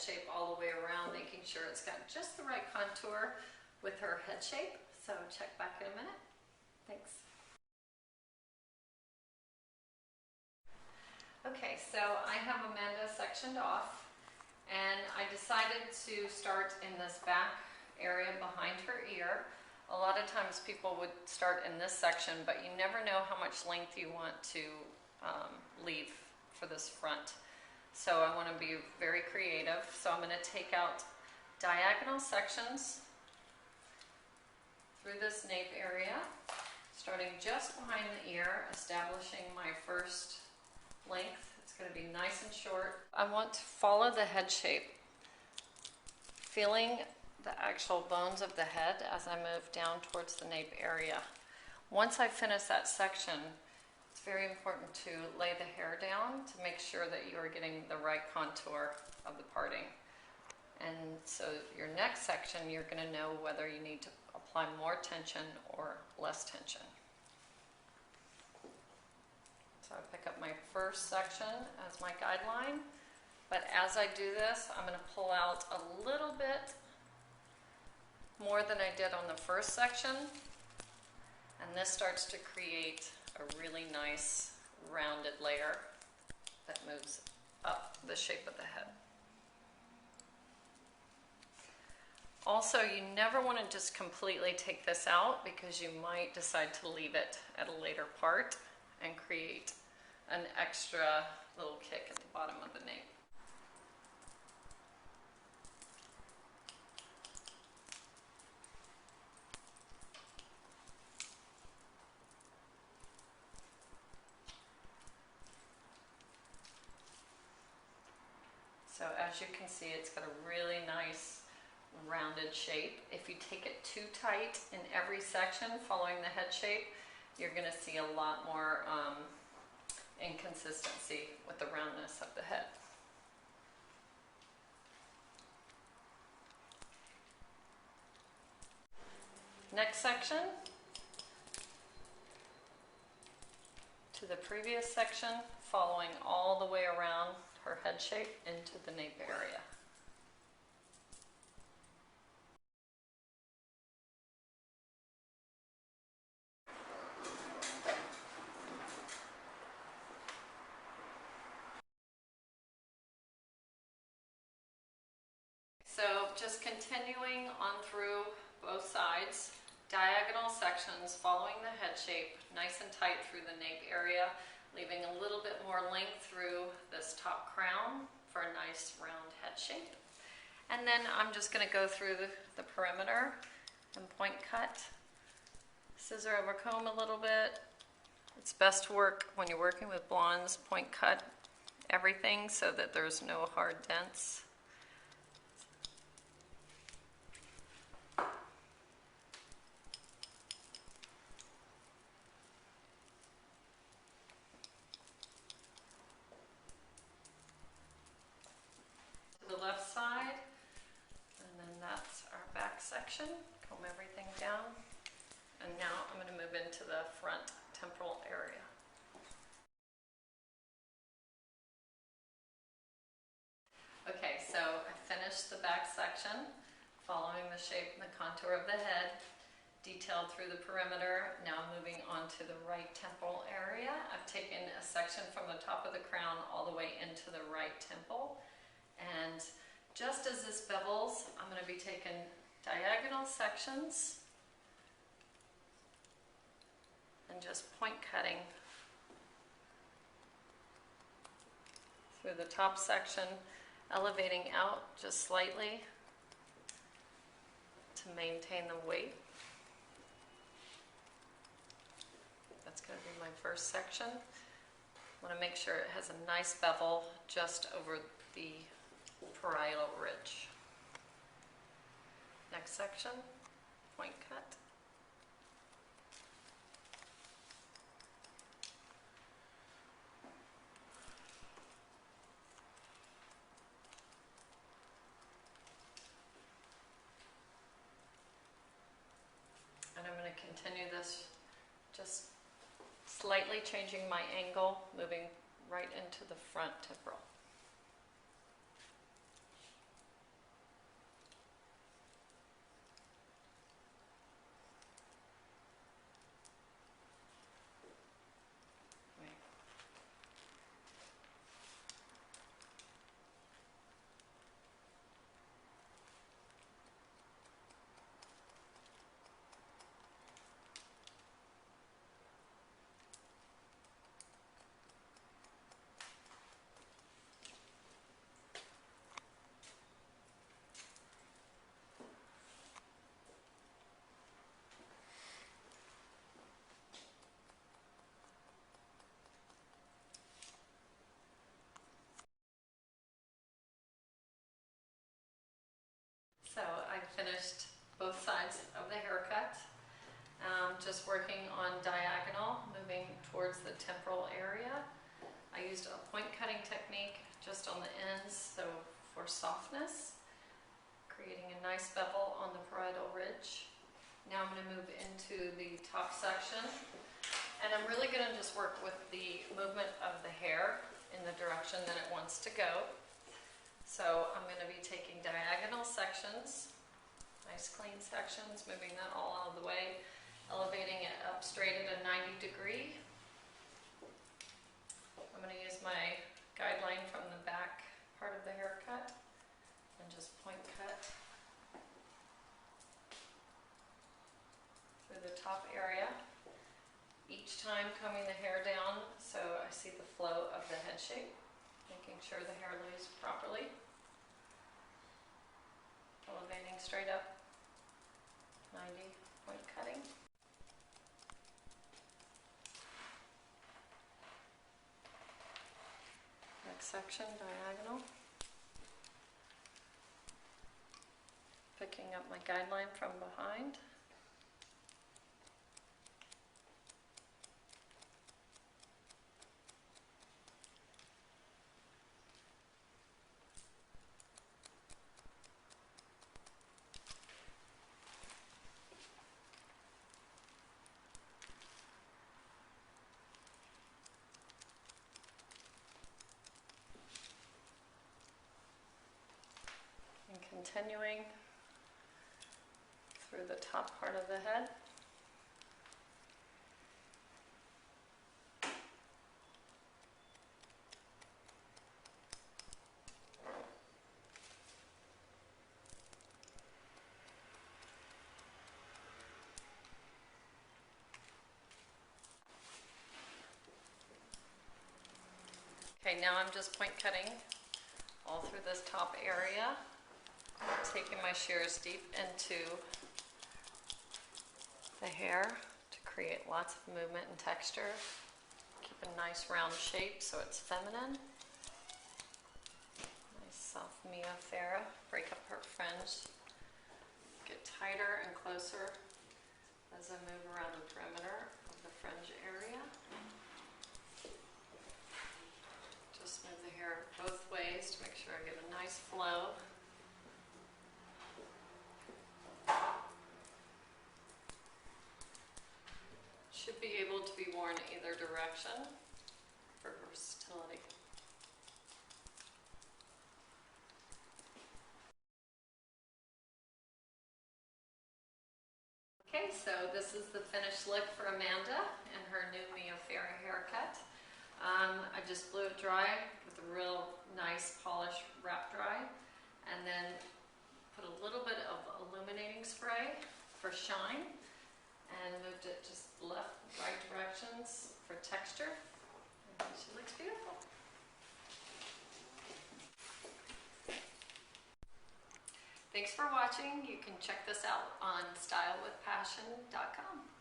shape all the way around, making sure it's got just the right contour with her head shape. So check back in a minute. Thanks. Okay, so I have Amanda sectioned off, and I decided to start in this back area behind her ear. A lot of times people would start in this section, but you never know how much length you want to leave for this front. So I want to be very creative. So I'm going to take out diagonal sections through this nape area, starting just behind the ear, establishing my first length. It's going to be nice and short. I want to follow the head shape, feeling the actual bones of the head as I move down towards the nape area. Once I finish that section, it's very important to lay the hair down to make sure that you are getting the right contour of the parting. And so your next section, you're going to know whether you need to apply more tension or less tension. So I pick up my first section as my guideline, but as I do this, I'm going to pull out a little bit more than I did on the first section, and this starts to create a really nice rounded layer that moves up the shape of the head. Also, you never want to just completely take this out because you might decide to leave it at a later part and create an extra little kick at the bottom of the nape. So as you can see, it's got a really nice rounded shape. If you take it too tight in every section following the head shape, you're going to see a lot more inconsistency with the roundness of the head. Next section, to the previous section, following all the way around her head shape into the nape area. So just continuing on through both sides, diagonal sections following the head shape, nice and tight through the nape area, leaving a little bit more length through this top crown for a nice round head shape. And then I'm just going to go through the perimeter and point cut, scissor over comb a little bit. It's best to work when you're working with blondes, point cut everything so that there's no hard dents. Left side, and then that's our back section. Comb everything down, and now I'm going to move into the front temporal area. Okay, so I finished the back section following the shape and the contour of the head, detailed through the perimeter. Now moving on to the right temporal area. I've taken a section from the top of the crown all the way into the right temple. And just as this bevels, I'm going to be taking diagonal sections and just point cutting through the top section, elevating out just slightly to maintain the weight. That's going to be my first section. I want to make sure it has a nice bevel just over the parietal ridge. Next section, point cut. And I'm going to continue this, just slightly changing my angle, moving right into the front temporal. finished both sides of the haircut. Just working on diagonal, moving towards the temporal area. I used a point cutting technique just on the ends, so for softness, creating a nice bevel on the parietal ridge. Now I'm going to move into the top section, and I'm really going to just work with the movement of the hair in the direction that it wants to go. So I'm going to be taking diagonal sections, nice clean sections, moving that all out of the way, elevating it up straight at a 90 degree. I'm going to use my guideline from the back part of the haircut and just point cut through the top area. Each time combing the hair down so I see the flow of the head shape, making sure the hair lays properly. Elevating straight up, 90, point cutting. Next section, diagonal. Picking up my guideline from behind. Continuing through the top part of the head. Okay, now I'm just point cutting all through this top area. Taking my shears deep into the hair to create lots of movement and texture. Keep a nice round shape so it's feminine. Nice soft Mia Farah. Break up her fringe. Get tighter and closer as I move around the perimeter of the fringe area. Just move the hair both ways to make sure I get a nice flow. Should be able to be worn either direction for versatility. Okay, so this is the finished look for Amanda and her new Mia Farah haircut. I just blew it dry with a real nice polish wrap dry, and then put a little bit of illuminating spray for shine, and moved it just left, right directions for texture. And she looks beautiful. Thanks for watching. You can check this out on stylewithpassion.com.